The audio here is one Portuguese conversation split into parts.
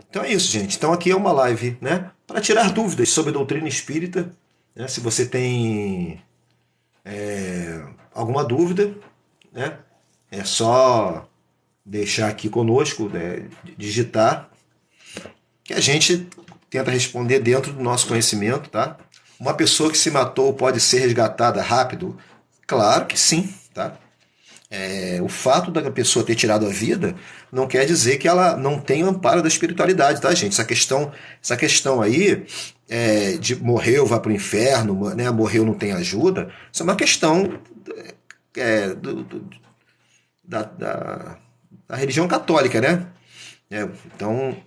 Então é isso, gente. Então aqui é uma live, né, para tirar dúvidas sobre a doutrina espírita, né? Se você tem alguma dúvida, né, é só deixar aqui conosco, né, digitar, que a gente tenta responder dentro do nosso conhecimento, tá? Uma pessoa que se matou pode ser resgatada rápido? Claro que sim, tá? O fato da pessoa ter tirado a vida não quer dizer que ela não tem o amparo da espiritualidade, tá, gente? Essa questão aí de morreu, vai para o inferno, né? Morreu, não tem ajuda, isso é uma questão da religião católica, né? Então,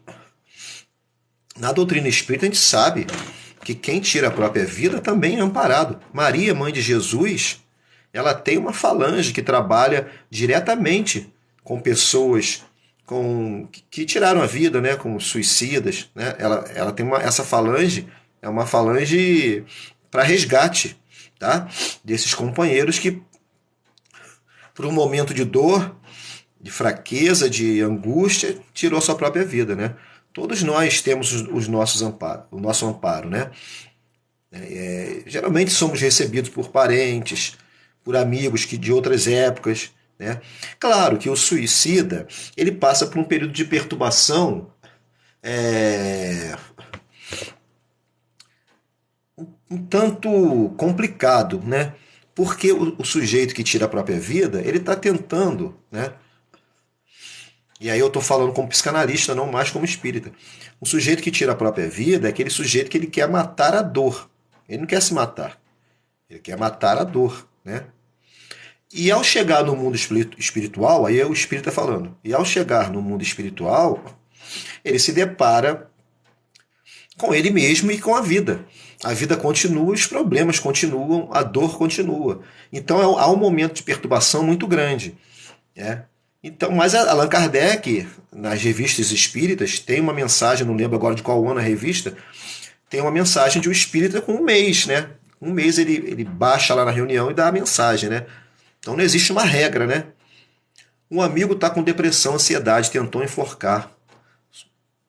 na doutrina espírita, a gente sabe que quem tira a própria vida também é amparado. Maria, mãe de Jesus, ela tem uma falange que trabalha diretamente com pessoas que tiraram a vida, né, como suicidas, né? Ela tem essa falange, é uma falange para resgate, tá? Desses companheiros que, por um momento de dor, de fraqueza, de angústia, tirou sua própria vida, né? Todos nós temos os nossos amparo, o nosso amparo, né? Geralmente somos recebidos por parentes, por amigos que de outras épocas, né? Claro que o suicida ele passa por um período de perturbação é, um tanto complicado, né? Porque o sujeito que tira a própria vida, ele está tentando, né? E aí eu estou falando como psicanalista, não mais como espírita. O sujeito que tira a própria vida é aquele sujeito que ele quer matar a dor. Ele não quer se matar. Ele quer matar a dor, né? E ao chegar no mundo espiritual, aí é o espírita falando. E ao chegar no mundo espiritual, ele se depara com ele mesmo e com a vida. A vida continua, os problemas continuam, a dor continua. Então há um momento de perturbação muito grande, né? Então, mas Allan Kardec, nas revistas espíritas, tem uma mensagem, não lembro agora de qual ano a revista, tem uma mensagem de um espírita com um mês, né? Um mês ele baixa lá na reunião e dá a mensagem, né? Então não existe uma regra, né? Um amigo está com depressão, ansiedade, tentou enforcar.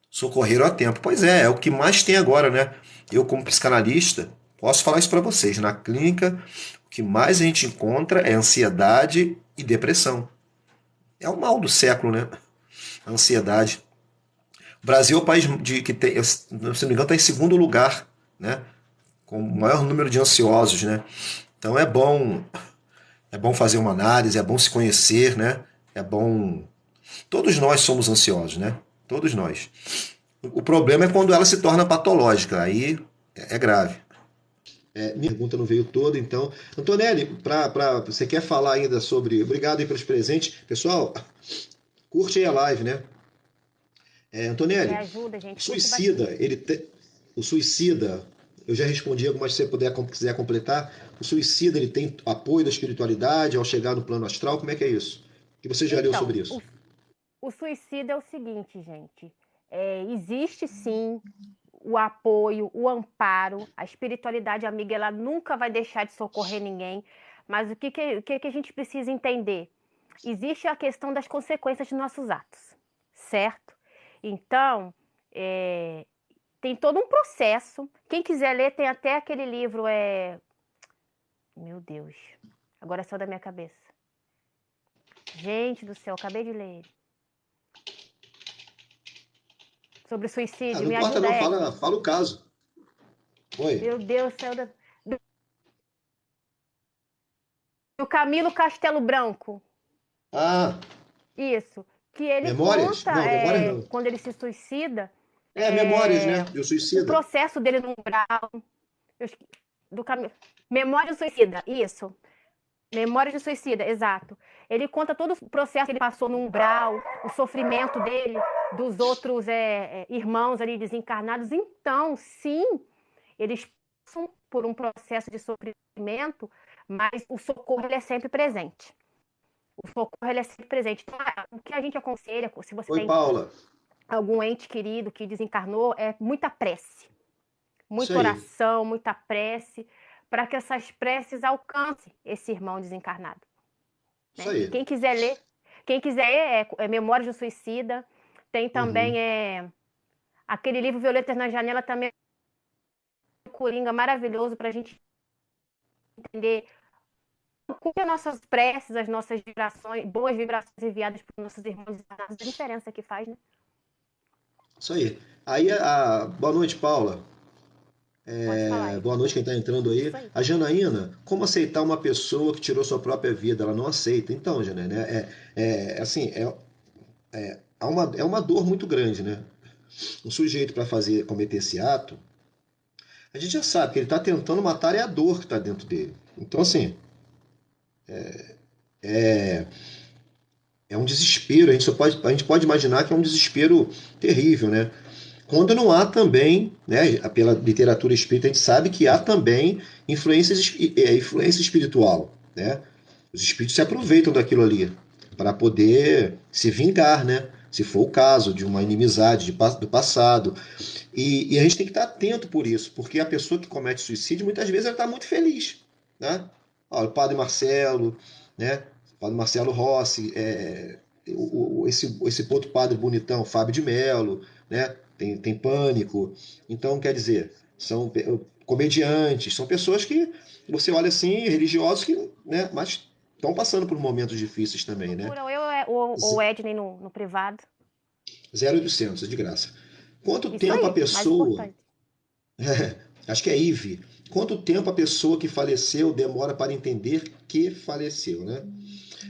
Socorreram a tempo. Pois é o que mais tem agora, né? Eu, como psicanalista, posso falar isso para vocês. Na clínica, o que mais a gente encontra é ansiedade e depressão. É o mal do século, né? A ansiedade. O Brasil é o país que tem, se não me engano, está em segundo lugar, né? Com o maior número de ansiosos, né? Então é bom fazer uma análise, é bom se conhecer, né? É bom. Todos nós somos ansiosos, né? Todos nós. O problema é quando ela se torna patológica, aí é grave. Minha pergunta não veio toda, então. Antonelli, você quer falar ainda sobre. Obrigado aí pelos presentes. Pessoal, curte aí a live, né? Me Antonelli, ajuda, o gente, curte suicida, bastante. o suicida, eu já respondi algumas, se você quiser completar. O suicida, ele tem apoio da espiritualidade ao chegar no plano astral? Como é que é isso? O que você já leu Então, sobre isso? o suicídio é o seguinte, gente. Existe sim o apoio, o amparo, a espiritualidade amiga, ela nunca vai deixar de socorrer ninguém. Mas o que a gente precisa entender? Existe a questão das consequências de nossos atos, certo? Então, é, tem todo um processo. Quem quiser ler, tem até aquele livro, Meu Deus, agora saiu da minha cabeça. Gente do céu, acabei de ler. Sobre o Ah, suicídio, não me importa ajuda, não, Ed. fala o caso. Oi. Meu Deus, saiu do Camilo Castelo Branco. Ah, Isso. Que ele memórias? conta, Não, memórias não. quando ele se suicida, Memórias, né? Do o suicida. processo dele no umbral. Do Camilo. Memória do suicida, isso. Memória de suicida, exato. Ele conta todo o processo que ele passou no umbral, o sofrimento dele, dos outros irmãos ali desencarnados. Então, sim, eles passam por um processo de sofrimento, mas o socorro ele é sempre presente. O socorro ele é sempre presente. Então, o que a gente aconselha, se você Oi, tem Paula. algum ente querido que desencarnou, é muita prece, Isso muita aí. oração, muita prece, para que essas preces alcancem esse irmão desencarnado. Isso Né? aí. Quem quiser Memórias do Suicida, tem também Uhum. Aquele livro Violetas na Janela também é um coringa maravilhoso para a gente entender como as nossas preces, as nossas vibrações, boas vibrações enviadas por nossos irmãos, a diferença que faz, né? Isso aí. Aí, boa noite, Paula. Pode falar, Boa Edson. noite quem está entrando aí. Isso aí. A Janaína, como aceitar uma pessoa que tirou sua própria vida? Ela não aceita. Então, Janaína, assim, é uma dor muito grande, né? Um sujeito para cometer esse ato, a gente já sabe que ele está tentando matar é a dor que está dentro dele. Então, assim, é, é um desespero. A gente pode imaginar que é um desespero terrível, né? Quando não há também, né, pela literatura espírita, a gente sabe que há também influência espiritual, né? Os espíritos se aproveitam daquilo ali para poder se vingar, né? Se for o caso de uma inimizade do passado. E a gente tem que estar atento por isso, porque a pessoa que comete suicídio, muitas vezes ela está muito feliz, né? Ó, o padre Marcelo, né? O padre Marcelo Rossi, esse outro padre bonitão, Fábio de Mello, né? Tem Pânico. Então, quer dizer, são comediantes, são pessoas que você olha assim, religiosos que, né? Mas estão passando por momentos difíceis também, né? Procuram eu ou o Edney no privado. 0800, é de graça. Quanto Isso tempo a aí, mais pessoa importante. Acho que é Ive. Quanto tempo a pessoa que faleceu demora para entender que faleceu, né?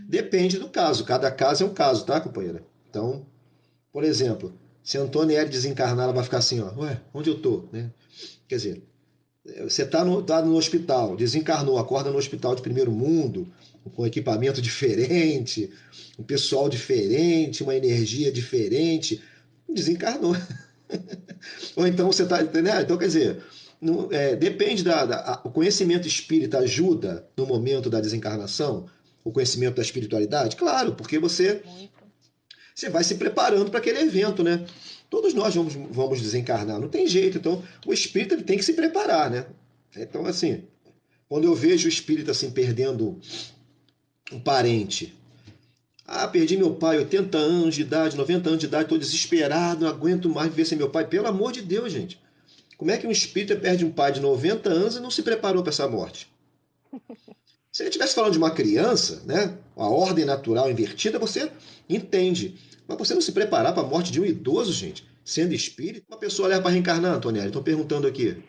Depende do caso. Cada caso é um caso, tá, companheira? Então, por exemplo, se a Antonielli desencarnar, ela vai ficar assim, ó, ué, onde eu tô, né? Quer dizer, você tá no hospital, desencarnou, acorda no hospital de primeiro mundo, com equipamento diferente, um pessoal diferente, uma energia diferente, desencarnou. Ou então você está entendendo? Então, quer dizer, depende o conhecimento espírita ajuda no momento da desencarnação, o conhecimento da espiritualidade? Claro, porque Muito. você vai se preparando para aquele evento, né? Todos nós vamos desencarnar, não tem jeito. Então, o espírita ele tem que se preparar, né? Então, assim, quando eu vejo o espírita assim perdendo um parente, perdi meu pai, 80 anos de idade, 90 anos de idade, estou desesperado, não aguento mais ver sem meu pai. Pelo amor de Deus, gente. Como é que um espírita perde um pai de 90 anos e não se preparou para essa morte? Se ele estivesse falando de uma criança, né, a ordem natural invertida, você entende. Mas você não se preparar para a morte de um idoso, gente, sendo espírito, uma pessoa leva para reencarnar, Antonielli? Estão perguntando aqui.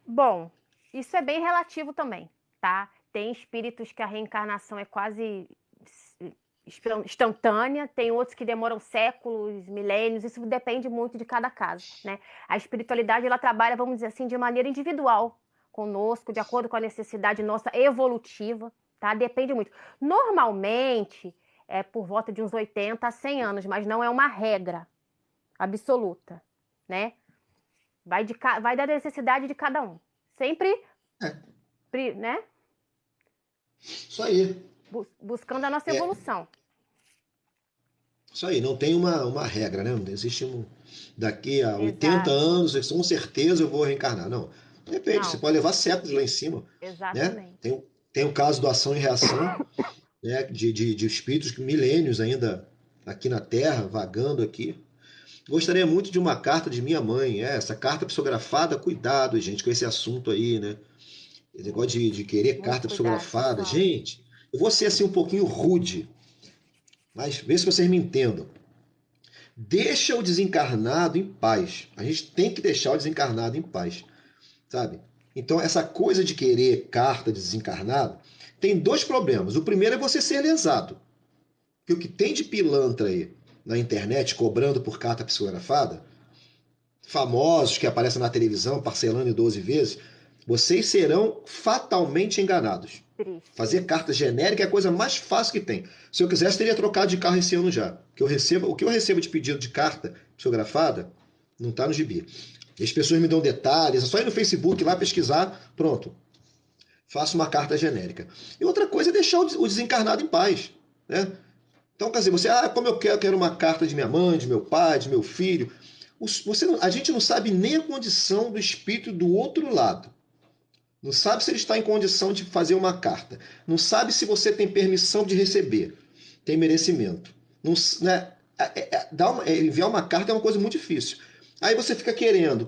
Bom, isso é bem relativo também, tá? Tem espíritos que a reencarnação é quase instantânea, tem outros que demoram séculos, milênios, isso depende muito de cada caso, né? A espiritualidade, ela trabalha, vamos dizer assim, de maneira individual conosco, de acordo com a necessidade nossa evolutiva, tá? Depende muito. Normalmente, é por volta de uns 80 a 100 anos, mas não é uma regra absoluta, né? Vai da necessidade de cada um. Sempre, É, né? isso aí. Buscando a nossa É, evolução. isso aí, não tem uma regra, né? Não existe daqui a 80 Exato. anos, com certeza eu vou reencarnar. Não. Depende, você Não, pode levar séculos lá em cima, né? exatamente. Tem o caso do ação e reação, né? De espíritos milênios ainda aqui na Terra, vagando aqui. Gostaria muito de uma carta de minha mãe. Essa carta psicografada, cuidado, gente, com esse assunto aí, né? Esse negócio de querer Muito carta cuidado, psicografada. pessoal. Gente, eu vou ser assim um pouquinho rude, mas vê se vocês me entendam. Deixa o desencarnado em paz. A gente tem que deixar o desencarnado em paz, sabe? Então, essa coisa de querer carta de desencarnado tem dois problemas. O primeiro é você ser lesado. Porque o que tem de pilantra aí na internet cobrando por carta psicografada, famosos que aparecem na televisão parcelando em 12 vezes, vocês serão fatalmente enganados. Triste Fazer isso. carta genérica é a coisa mais fácil que tem. Se eu quisesse, teria trocado de carro esse ano já. O que eu recebo de pedido de carta psicografada não está no gibi. E as pessoas me dão detalhes, é só ir no Facebook lá pesquisar, pronto. Faço uma carta genérica. E outra coisa é deixar o desencarnado em paz, né? Então, quer dizer, como eu quero uma carta de minha mãe, de meu pai, de meu filho. A gente não sabe nem a condição do espírito do outro lado. Não sabe se ele está em condição de fazer uma carta. Não sabe se você tem permissão de receber. Tem merecimento. Não, né, enviar uma carta é uma coisa muito difícil. Aí você fica querendo,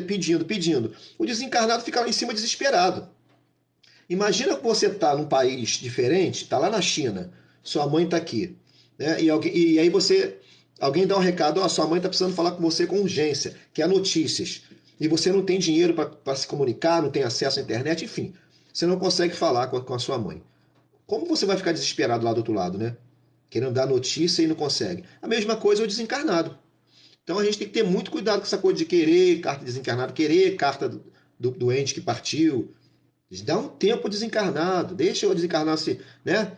pedindo, pedindo. O desencarnado fica lá em cima desesperado. Imagina que você está num país diferente, está lá na China, sua mãe está aqui, né? E aí alguém dá um recado, ó, sua mãe está precisando falar com você com urgência, quer notícias, e você não tem dinheiro para se comunicar, não tem acesso à internet, enfim, você não consegue falar com a sua mãe. Como você vai ficar desesperado lá do outro lado, né? Querendo dar notícia e não consegue. A mesma coisa é o desencarnado. Então a gente tem que ter muito cuidado com essa coisa de querer carta de desencarnado, querer carta do doente que partiu. Dá um tempo desencarnado, deixa eu desencarnar se, né?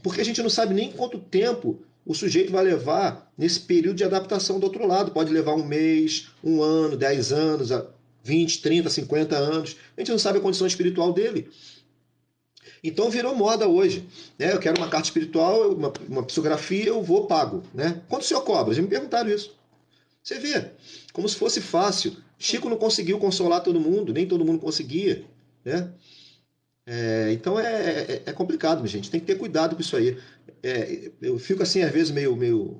Porque a gente não sabe nem quanto tempo o sujeito vai levar nesse período de adaptação do outro lado. Pode levar um mês, um ano, 10 anos, 20, 30, 50 anos. A gente não sabe a condição espiritual dele. Então virou moda hoje. Né? Eu quero uma carta espiritual, uma psicografia, eu vou pago. Né? Quanto o senhor cobra? Já me perguntaram isso. Você vê, como se fosse fácil. Chico não conseguiu consolar todo mundo, nem todo mundo conseguia. Né? Então é complicado, minha gente. Tem que ter cuidado com isso aí. Eu fico assim, às vezes, meio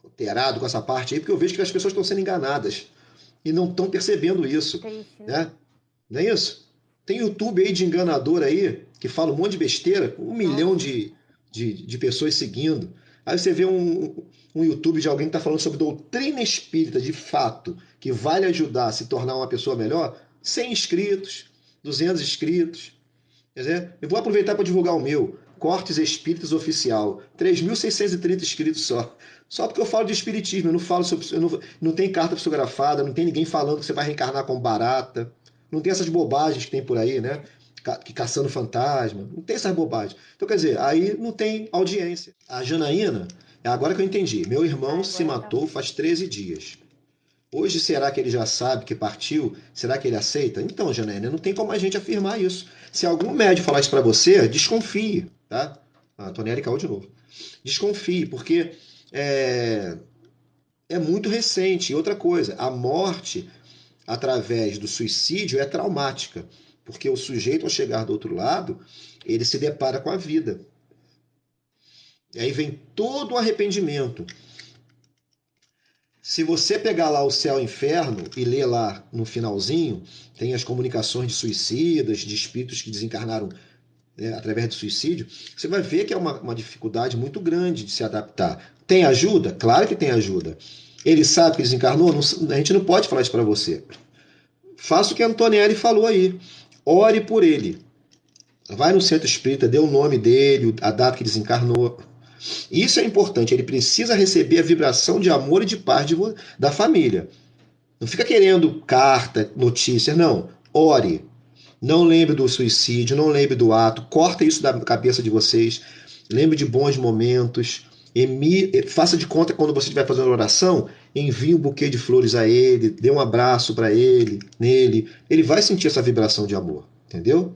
alterado com essa parte aí, porque eu vejo que as pessoas estão sendo enganadas e não estão percebendo isso. Triste, né? Né? Não é isso? Tem YouTube aí de enganador aí, que fala um monte de besteira, com 1 milhão Nossa, de pessoas seguindo. Aí você vê um YouTube de alguém que está falando sobre doutrina espírita, de fato, que vai lhe ajudar a se tornar uma pessoa melhor, 100 inscritos, 200 inscritos. Quer dizer, eu vou aproveitar para divulgar o meu, Cortes Espíritas Oficial, 3.630 inscritos só. Só porque eu falo de espiritismo, eu não falo sobre. Não tem carta psicografada, não tem ninguém falando que você vai reencarnar como barata. Não tem essas bobagens que tem por aí, né? Que caçando fantasma. Não tem essas bobagens. Então, quer dizer, aí não tem audiência. A Janaína, é agora que eu entendi. Meu irmão se agora tá. matou faz 13 dias. Hoje, será que ele já sabe que partiu? Será que ele aceita? Então, Janaína, não tem como a gente afirmar isso. Se algum médium falar isso para você, desconfie, tá? A Antonelli caiu de novo. Desconfie, porque é, é muito recente. E outra coisa, a morte através do suicídio é traumática, porque o sujeito, ao chegar do outro lado, ele se depara com a vida. E aí vem todo o arrependimento. Se você pegar lá o Céu e o Inferno e ler lá no finalzinho, tem as comunicações de suicidas, de espíritos que desencarnaram, né, através do suicídio, você vai ver que é uma dificuldade muito grande de se adaptar. Tem ajuda? Claro que tem ajuda. Ele sabe que desencarnou? Não, a gente não pode falar isso para você. Faça o que a Antonelli falou aí. Ore por ele. Vai no centro espírita, dê o nome dele, a data que desencarnou. Isso é importante. Ele precisa receber a vibração de amor e de paz da família. Não fica querendo carta, notícias, não. Ore. Não lembre do suicídio, não lembre do ato. Corta isso da cabeça de vocês. Lembre de bons momentos. Faça de conta que quando você estiver fazendo oração, envie um buquê de flores a ele, dê um abraço para ele, nele. Ele vai sentir essa vibração de amor, entendeu?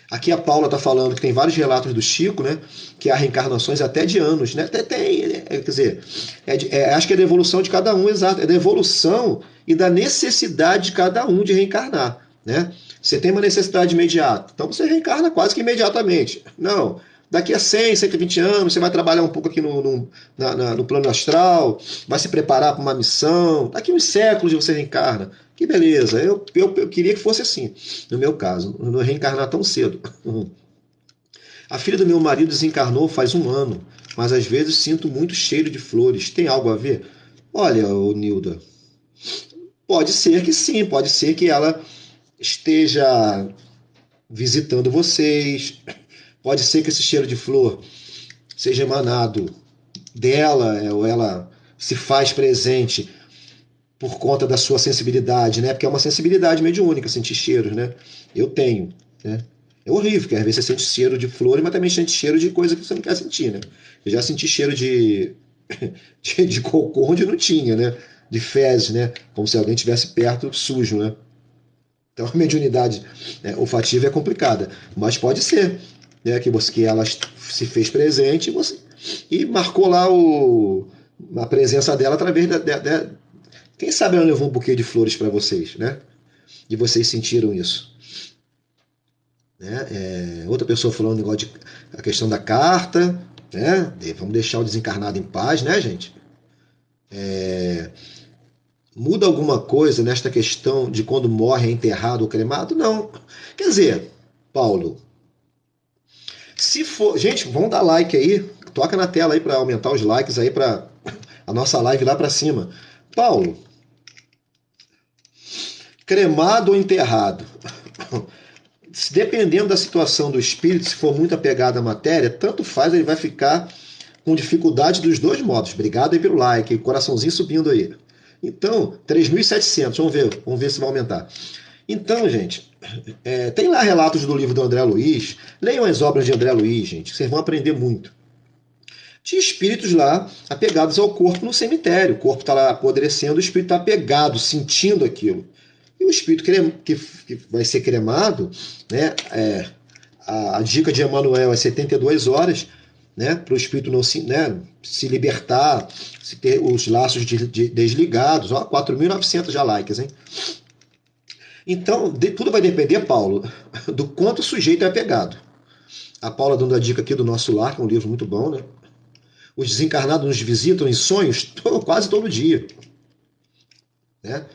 Aqui a Paula está falando que tem vários relatos do Chico, né? Que há reencarnações até de anos, né? Quer dizer, acho que é da evolução de cada um, exato. É da evolução e da necessidade de cada um de reencarnar, né? Você tem uma necessidade imediata, então você reencarna quase que imediatamente. Não, daqui a 100, 120 anos, você vai trabalhar um pouco aqui no plano astral, vai se preparar para uma missão, daqui uns séculos você reencarna. Que beleza, eu queria que fosse assim, no meu caso, não reencarnar tão cedo. A filha do meu marido desencarnou faz 1 ano, mas às vezes sinto muito cheiro de flores. Tem algo a ver? Olha, Nilda, pode ser que sim, pode ser que ela esteja visitando vocês, pode ser que esse cheiro de flor seja emanado dela, ou ela se faz presente por conta da sua sensibilidade, né? Porque é uma sensibilidade mediúnica, sentir cheiros, né? Eu tenho, né? É horrível, porque às vezes você sente cheiro de flores, mas também sente cheiro de coisa que você não quer sentir, né? Eu já senti cheiro de cocô onde não tinha, né? De fezes, né? Como se alguém estivesse perto sujo, né? Então a mediunidade, né, olfativa é complicada, mas pode ser, né, que ela se fez presente e marcou lá a presença dela através quem sabe ela levou um buquê de flores para vocês, né? E vocês sentiram isso. Né? Outra pessoa falou um negócio a questão da carta, né? Vamos deixar o desencarnado em paz, né, gente? Muda alguma coisa nesta questão de quando morre é enterrado ou cremado? Não. Quer dizer, Paulo, se for. Gente, vamos dar like aí. Toca na tela aí para aumentar os likes aí para a nossa live lá para cima. Paulo, cremado ou enterrado? Dependendo da situação do espírito, se for muito apegado à matéria, tanto faz, ele vai ficar com dificuldade dos dois modos. Obrigado aí pelo like, coraçãozinho subindo aí. Então, 3.700, vamos ver se vai aumentar. Então, gente, tem lá relatos do livro do André Luiz. Leiam as obras de André Luiz, gente, vocês vão aprender muito. De espíritos lá apegados ao corpo no cemitério. O corpo está lá apodrecendo, o espírito está apegado, sentindo aquilo. E o espírito que vai ser cremado, né, a dica de Emmanuel é 72 horas, né, para o espírito não se libertar, se ter os laços desligados. Ó, 4.900 já likes, hein? Então, tudo vai depender, Paulo, do quanto o sujeito é apegado. A Paula dando a dica aqui do Nosso Lar, que é um livro muito bom, né? Os desencarnados nos visitam em sonhos quase todo dia. Né?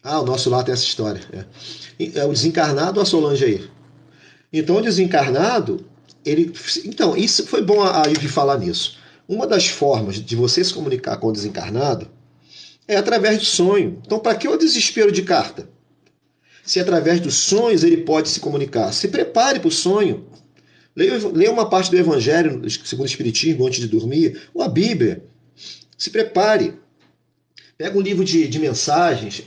O Nosso Lar tem essa história. É o desencarnado ou a Solange aí? Então, o desencarnado, Então, isso foi bom a Ivy falar nisso. Uma das formas de você se comunicar com o desencarnado é através do sonho. Então, para que o desespero de carta? Se através dos sonhos ele pode se comunicar, se prepare para o sonho. Leia uma parte do Evangelho segundo o Espiritismo antes de dormir, ou a Bíblia. Se prepare. Pega um livro de mensagens.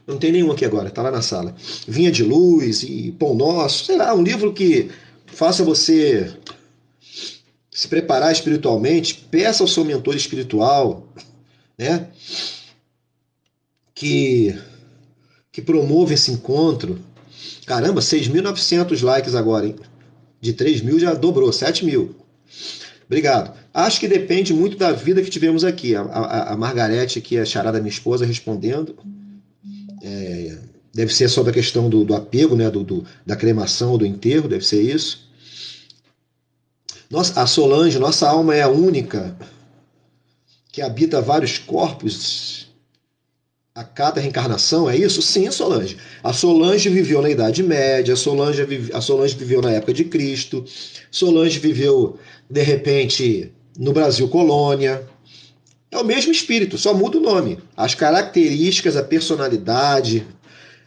Não tem nenhum aqui agora, está lá na sala. Vinha de Luz e Pão Nosso, sei lá, um livro que faça você se preparar espiritualmente. Peça ao seu mentor espiritual, né, que promova esse encontro. Caramba, 6.900 likes agora, hein? De 3.000 já dobrou, 7.000. Obrigado. Acho que depende muito da vida que tivemos aqui. A Margarete, que é a charada da minha esposa, respondendo. Deve ser sobre a questão do apego, né? Da cremação ou do enterro, deve ser isso. A Solange, nossa alma é a única que habita vários corpos a cada reencarnação, é isso? Sim, Solange. A Solange viveu na Idade Média, a Solange viveu na época de Cristo, Solange viveu, de repente, no Brasil colônia. É o mesmo espírito, só muda o nome. As características, a personalidade,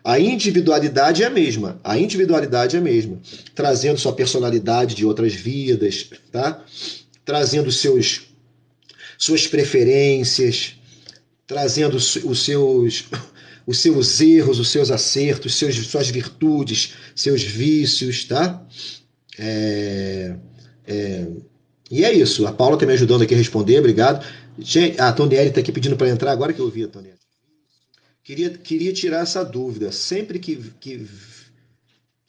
a individualidade é a mesma. A individualidade é a mesma. Trazendo sua personalidade de outras vidas, tá? Trazendo suas preferências, trazendo os seus erros, os seus acertos, suas virtudes, seus vícios, tá? E é isso. A Paula está me ajudando aqui a responder, obrigado. Gente, a Toniele está aqui pedindo para entrar, agora que eu ouvi a Toniele. Queria tirar essa dúvida. Sempre que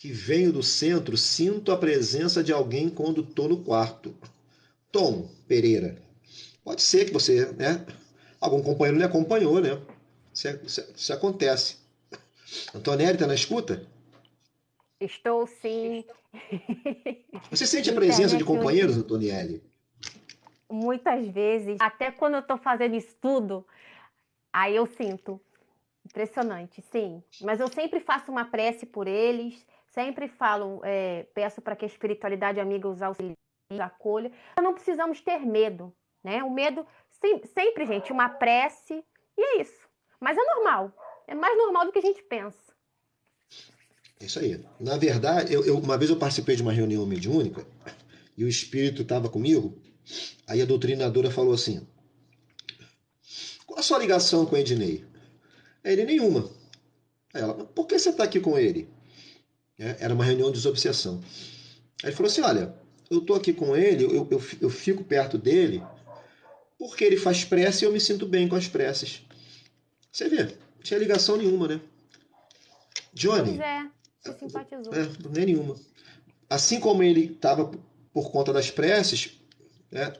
venho do centro, sinto a presença de alguém quando estou no quarto. Tom Pereira. Pode ser que você, né? Algum companheiro lhe acompanhou, né? Isso acontece. Antonelli, está na escuta? Estou sim. Você sente a presença de companheiros, Antonelli? Muitas vezes. Até quando eu estou fazendo estudo, aí eu sinto. Impressionante, sim. Mas eu sempre faço uma prece por eles, sempre falo, peço para que a espiritualidade amiga os auxilie, acolha. Não precisamos ter medo, né? O medo, sempre, gente, uma prece, e é isso. Mas é normal. É mais normal do que a gente pensa. É isso aí. Na verdade, uma vez eu participei de uma reunião mediúnica e o espírito estava comigo, aí a doutrinadora falou assim: qual a sua ligação com o Ednei? Ele, nenhuma. Aí ela, por que você está aqui com ele? Era uma reunião de desobsessão. Aí ele falou assim: olha, eu estou aqui com ele, eu fico perto dele porque ele faz prece e eu me sinto bem com as preces. Você vê, não tinha ligação nenhuma, né? Johnny. Pois é, se simpatizou. Nem nenhuma. Assim como ele estava por conta das preces, né?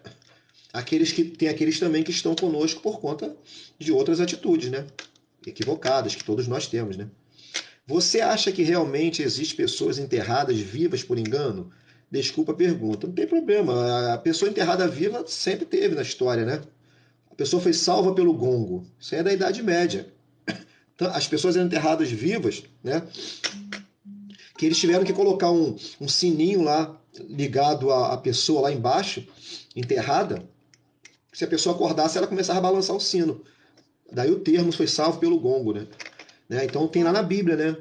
Tem aqueles também que estão conosco por conta de outras atitudes, né? Equivocadas, que todos nós temos, né? Você acha que realmente existem pessoas enterradas vivas por engano? Desculpa a pergunta. Não tem problema. A pessoa enterrada viva sempre teve na história, né? pessoa foi salva pelo gongo. Isso aí é da Idade Média. Então, as pessoas eram enterradas vivas, né? Que eles tiveram que colocar um sininho lá ligado à pessoa lá embaixo, enterrada. Se a pessoa acordasse, ela começava a balançar o sino. Daí o termo foi salvo pelo gongo, né? Então tem lá na Bíblia, né?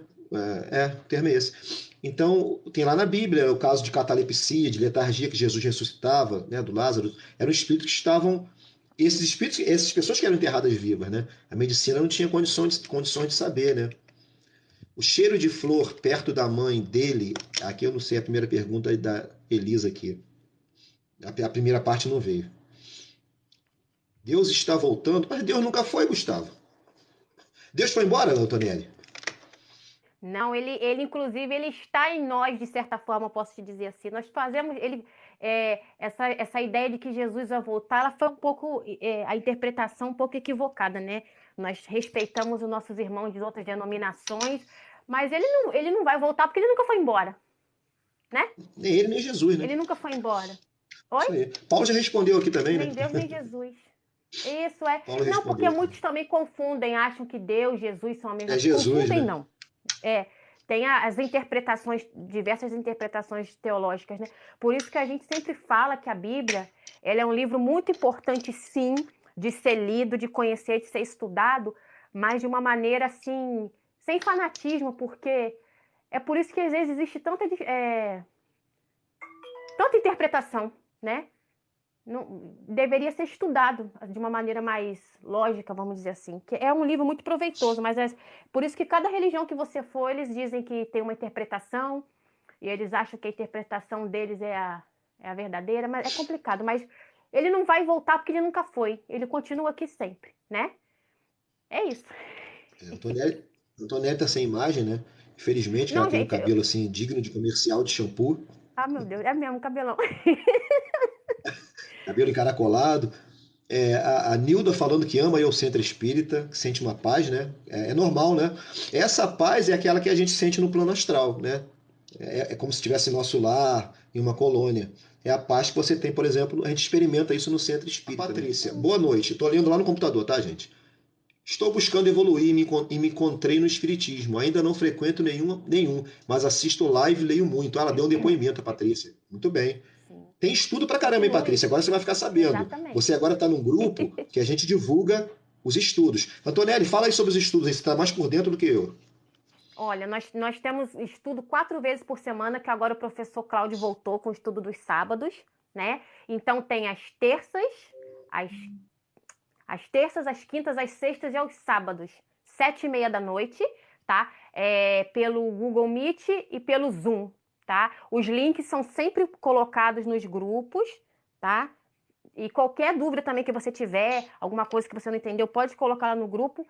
O termo é esse. Então tem lá na Bíblia o caso de catalepsia, de letargia que Jesus ressuscitava, né? Do Lázaro. Eram espíritos que estavam. Esses espíritos, essas pessoas que eram enterradas vivas, né? A medicina não tinha condições de saber, né? O cheiro de flor perto da mãe dele, aqui eu não sei a primeira pergunta da Elisa aqui. A primeira parte não veio. Deus está voltando, mas Deus nunca foi, Gustavo. Deus foi embora, Antonelli? Não, ele inclusive ele está em nós, de certa forma, eu posso te dizer assim. Nós fazemos essa ideia de que Jesus vai voltar, ela foi um pouco a interpretação um pouco equivocada, né? Nós respeitamos os nossos irmãos de outras denominações, mas ele não vai voltar porque ele nunca foi embora, né? Nem ele, nem Jesus, né? Ele nunca foi embora. Oi? Isso aí. Paulo já respondeu aqui também, Nem né? Deus, nem Jesus. Isso é. Paulo Não, porque respondeu. muitos também confundem, acham que Deus, Jesus são a mesma É coisa. Jesus, Confundem, né? não. Tem as interpretações, diversas interpretações teológicas, né? Por isso que a gente sempre fala que a Bíblia, ela é um livro muito importante, sim, de ser lido, de conhecer, de ser estudado, mas de uma maneira, assim, sem fanatismo, porque é por isso que às vezes existe tanta interpretação, né? Não, deveria ser estudado de uma maneira mais lógica, vamos dizer assim. Que é um livro muito proveitoso, mas é por isso que cada religião que você for, eles dizem que tem uma interpretação, e eles acham que a interpretação deles é a verdadeira, mas é complicado. Mas ele não vai voltar porque ele nunca foi. Ele continua aqui sempre, né? É isso. Antonelli tá sem imagem, né? Infelizmente, que ela Não, tem um gente, cabelo assim digno de comercial de shampoo, meu Deus, é mesmo, cabelão. cabelo encaracolado. A Nilda falando que ama o centro espírita, que sente uma paz, né? É normal, né? Essa paz é aquela que a gente sente no plano astral, né? É como se estivesse nosso lar, em uma colônia. É a paz que você tem, por exemplo, a gente experimenta isso no centro espírita. Patrícia, né? Boa noite. Estou lendo lá no computador, tá, gente? Estou buscando evoluir e me encontrei no espiritismo. Ainda não frequento nenhum, mas assisto live e leio muito. Ela deu um depoimento, a Patrícia. Muito bem. Sim. Tem estudo pra caramba, hein, Continue. Patrícia? Agora você vai ficar sabendo. Exatamente. Você agora está num grupo que a gente divulga os estudos. Antonelli, fala aí sobre os estudos, aí, você está mais por dentro do que eu. Olha, nós temos estudo 4 vezes por semana, que agora o professor Cláudio voltou com o estudo dos sábados, né? Então tem as terças, as quintas, as sextas e aos sábados, 7h30 da noite, tá? Pelo Google Meet e pelo Zoom, tá? Os links são sempre colocados nos grupos, tá? E qualquer dúvida também que você tiver, alguma coisa que você não entendeu, pode colocar lá no grupo.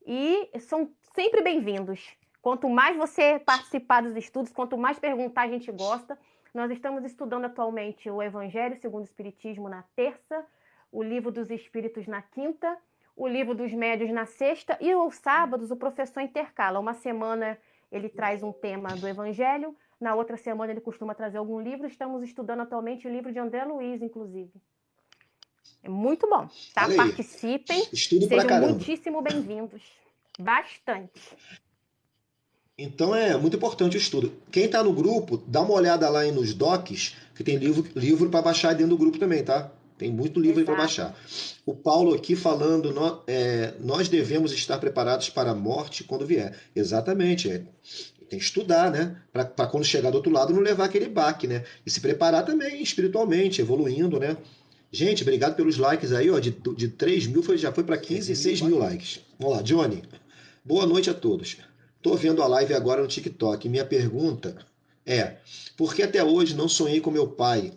E são sempre bem-vindos. Quanto mais você participar dos estudos, quanto mais perguntar, a gente gosta. Nós estamos estudando atualmente o Evangelho segundo o Espiritismo na terça, o Livro dos Espíritos na quinta, o Livro dos Médiuns na sexta, e aos sábados o professor intercala. Uma semana ele traz um tema do Evangelho, na outra semana ele costuma trazer algum livro. Estamos estudando atualmente o livro de André Luiz, inclusive. É muito bom, tá? Participem, Estudo pra sejam caramba. muitíssimo bem-vindos. Bastante. Então é muito importante o estudo. Quem está no grupo, dá uma olhada lá nos docs, que tem livro para baixar dentro do grupo também, tá? Tem muito livro aí para baixar. O Paulo aqui falando, nós devemos estar preparados para a morte quando vier. Exatamente. Tem que estudar, né? Para quando chegar do outro lado não levar aquele baque, né? E se preparar também espiritualmente, evoluindo, né? Gente, obrigado pelos likes aí, ó. De 3 mil já foi para 15 e 6 mil likes. Vamos lá, Johnny. Boa noite a todos. Estou vendo a live agora no TikTok. Minha pergunta é: por que até hoje não sonhei com meu pai?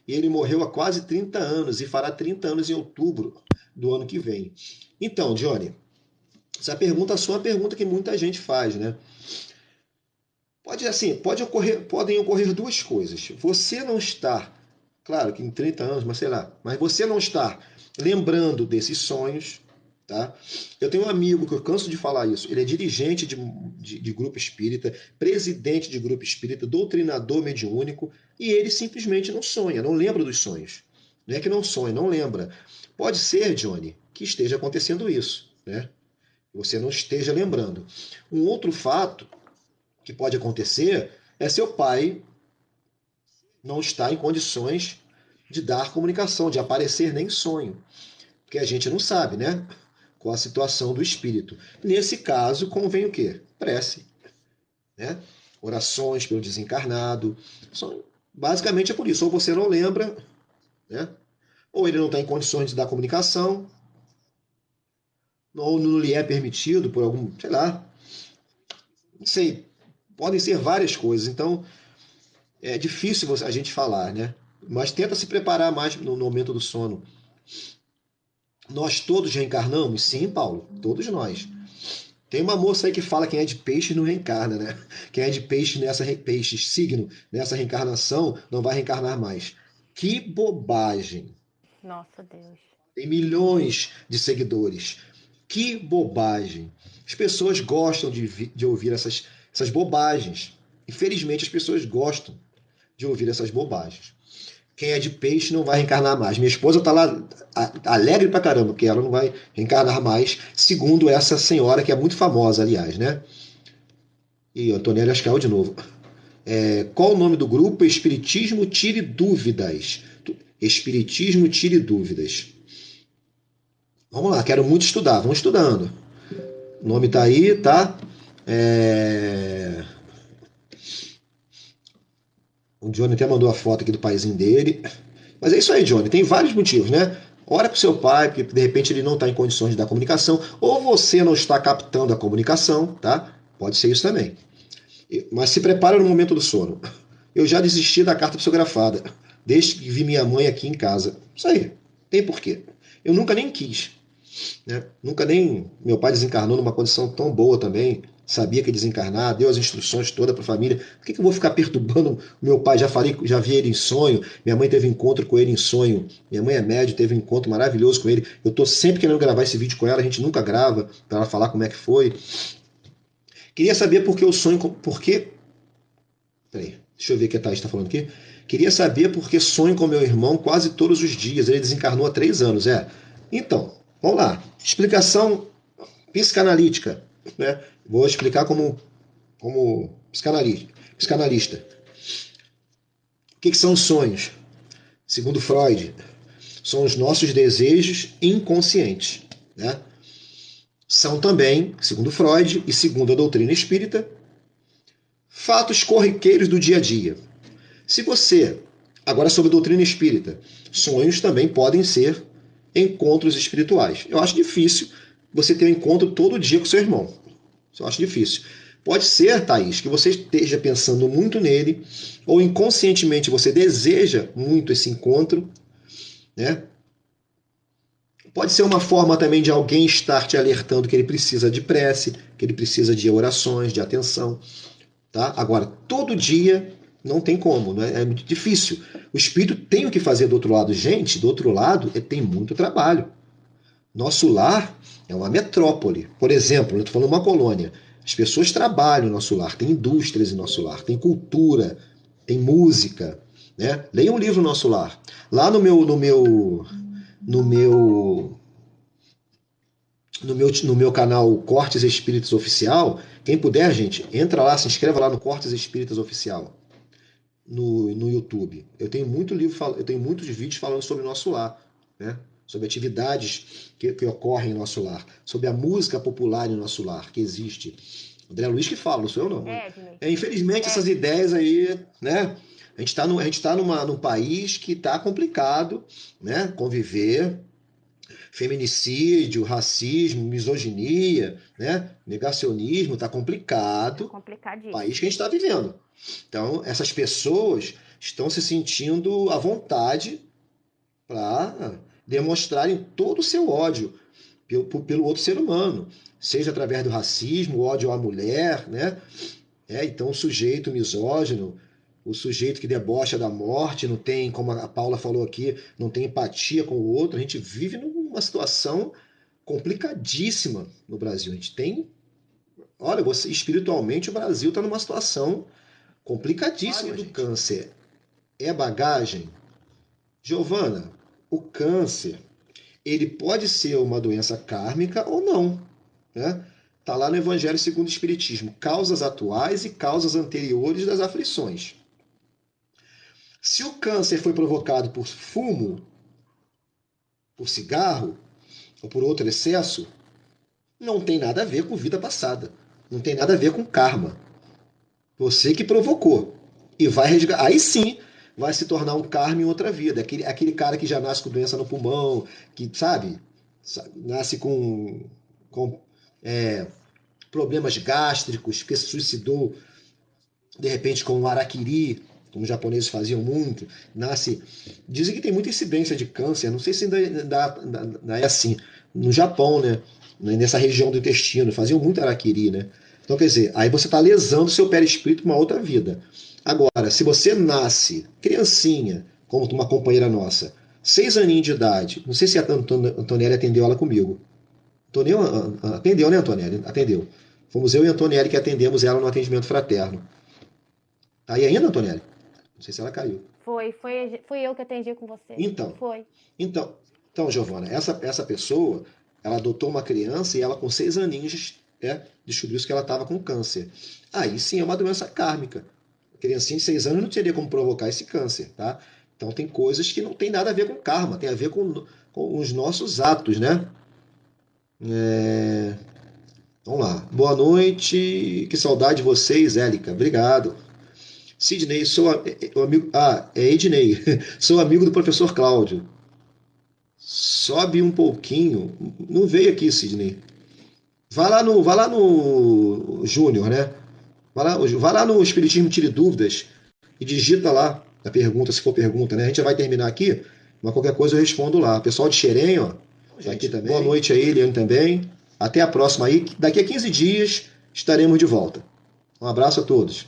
E ele morreu há quase 30 anos e fará 30 anos em outubro do ano que vem. Então, Johnny, essa pergunta só é uma pergunta que muita gente faz, né? Podem ocorrer duas coisas. Você não está, claro que em 30 anos, mas sei lá, mas você não está lembrando desses sonhos, tá? Eu tenho um amigo que eu canso de falar isso. Ele é dirigente de grupo espírita, presidente de grupo espírita, doutrinador mediúnico, e ele simplesmente não sonha, não lembra dos sonhos. Não é que não sonha, não lembra. Pode ser, Johnny, que esteja acontecendo isso, né? Você não esteja lembrando. Um outro fato que pode acontecer é seu pai não estar em condições de dar comunicação, de aparecer nem em sonho. Porque a gente não sabe, né? Qual a situação do espírito. Nesse caso, convém o quê? Prece, né? Orações pelo desencarnado. Basicamente é por isso. Ou você não lembra, né? Ou ele não está em condições de dar comunicação, ou não lhe é permitido por algum, sei lá, não sei, podem ser várias coisas. Então, é difícil a gente falar, né? Mas tenta se preparar mais no momento do sono. Nós todos reencarnamos? Sim, Paulo, todos nós. Tem uma moça aí que fala que quem é de peixe não reencarna, né? Quem é de peixe peixe, signo, nessa reencarnação, não vai reencarnar mais. Que bobagem. Nossa, Deus. Tem milhões de seguidores. Que bobagem. As pessoas gostam de ouvir essas bobagens. Infelizmente, as pessoas gostam de ouvir essas bobagens. Quem é de peixe não vai reencarnar mais. Minha esposa está lá alegre pra caramba, que ela não vai reencarnar mais, segundo essa senhora que é muito famosa, aliás, né? E Antonella Ascal de novo. Qual o nome do grupo? Espiritismo Tire Dúvidas. Espiritismo Tire Dúvidas. Vamos lá, quero muito estudar. Vamos estudando. O nome tá aí, tá? O Johnny até mandou a foto aqui do paizinho dele. Mas é isso aí, Johnny. Tem vários motivos, né? Ora pro seu pai, porque de repente ele não está em condições de dar comunicação, ou você não está captando a comunicação, tá? Pode ser isso também. Mas se prepara no momento do sono. Eu já desisti da carta psicografada, desde que vi minha mãe aqui em casa. Isso aí. Tem porquê. Eu nunca nem quis. Né? Nunca nem. Meu pai desencarnou numa condição tão boa também. Sabia que ia desencarnar, deu as instruções todas para a família. Por que eu vou ficar perturbando o meu pai? Já vi ele em sonho. Minha mãe teve encontro com ele em sonho. Minha mãe é médium, teve um encontro maravilhoso com ele. Eu estou sempre querendo gravar esse vídeo com ela. A gente nunca grava para ela falar como é que foi. Queria saber por que o sonho. Por que. Peraí, deixa eu ver o que a Thaís está falando aqui. Queria saber por que sonho com meu irmão quase todos os dias. Ele desencarnou há 3 anos. Então, vamos lá. Explicação psicanalítica. Né? Vou explicar como psicanalista. O que são sonhos? Segundo Freud, são os nossos desejos inconscientes. Né? São também, segundo Freud e segundo a doutrina espírita, fatos corriqueiros do dia a dia. Se você, agora sobre a doutrina espírita, sonhos também podem ser encontros espirituais. Eu acho difícil você ter um encontro todo dia com seu irmão. Eu acho difícil. Pode ser, Thaís, que você esteja pensando muito nele, ou inconscientemente você deseja muito esse encontro, né? Pode ser uma forma também de alguém estar te alertando que ele precisa de prece, que ele precisa de orações, de atenção. Tá? Agora, todo dia não tem como, né? É muito difícil. O espírito tem o que fazer do outro lado. Gente, do outro lado, tem muito trabalho. Nosso lar é uma metrópole. Por exemplo, eu estou falando uma colônia. As pessoas trabalham no nosso lar, tem indústrias em nosso lar, tem cultura, tem música. Né? Leia um livro no nosso lar. Lá no meu canal Cortes Espíritas Oficial, quem puder, gente, entra lá, se inscreva lá no Cortes Espíritas Oficial no YouTube. Eu tenho eu tenho muitos vídeos falando sobre o nosso lar, né? Sobre atividades que ocorrem em nosso lar, sobre a música popular em nosso lar, que existe. André Luiz que fala, não sou eu não. Infelizmente, essas ideias aí, né? A gente está num país que está complicado, né? Conviver. Feminicídio, racismo, misoginia, né? Negacionismo, está complicado. O país que a gente está vivendo. Então, essas pessoas estão se sentindo à vontade para demonstrarem todo o seu ódio pelo outro ser humano, seja através do racismo, ódio à mulher, né? Então, o sujeito misógino, o sujeito que debocha da morte, não tem, como a Paula falou aqui, não tem empatia com o outro. A gente vive numa situação complicadíssima no Brasil. A gente tem. Olha, espiritualmente o Brasil está numa situação complicadíssima. Do câncer é bagagem? Giovana, o câncer ele pode ser uma doença kármica ou não, né? Está lá no Evangelho segundo o Espiritismo, causas atuais e causas anteriores das aflições. Se o câncer foi provocado por fumo, por cigarro ou por outro excesso, não tem nada a ver com vida passada. Não tem nada a ver com karma. Você que provocou. E vai resgatar. Aí sim vai se tornar um karma em outra vida. Aquele cara que já nasce com doença no pulmão, que, sabe, nasce com problemas gástricos, que se suicidou de repente com um araquiri, como os japoneses faziam muito, nasce. Dizem que tem muita incidência de câncer, não sei se ainda é assim. No Japão, né? Nessa região do intestino, faziam muito araquiri, né? Então, quer dizer, aí você está lesando seu perispírito para uma outra vida. Agora, se você nasce criancinha, como uma companheira nossa, 6 aninhos de idade, não sei se a Antonielli atendeu ela comigo. Atendeu, né, Antonielli? Atendeu. Fomos eu e a Antonielli que atendemos ela no atendimento fraterno. Tá aí ainda, Antonielli? Não sei se ela caiu. Fui eu que atendi com você. Então, Foi. então, Giovana, essa pessoa, ela adotou uma criança e ela com 6 aninhos descobriu que ela estava com câncer. Aí sim é uma doença kármica. A criancinha de 6 anos não teria como provocar esse câncer, tá? Então tem coisas que não tem nada a ver com karma, tem a ver com os nossos atos, né? Vamos lá. Boa noite, que saudade de vocês, Élica. Obrigado. Sidney, sou o amigo. É Ednei. Sou amigo do professor Cláudio. Sobe um pouquinho. Não veio aqui, Sidney. Vai lá no Júnior, né? Vai lá no Espiritismo Tire Dúvidas e digita lá a pergunta, se for pergunta, né? A gente já vai terminar aqui, mas qualquer coisa eu respondo lá. Pessoal de Xerém, ó, tá aqui também. Boa noite aí, Eliane também. Até a próxima aí. Daqui a 15 dias estaremos de volta. Um abraço a todos.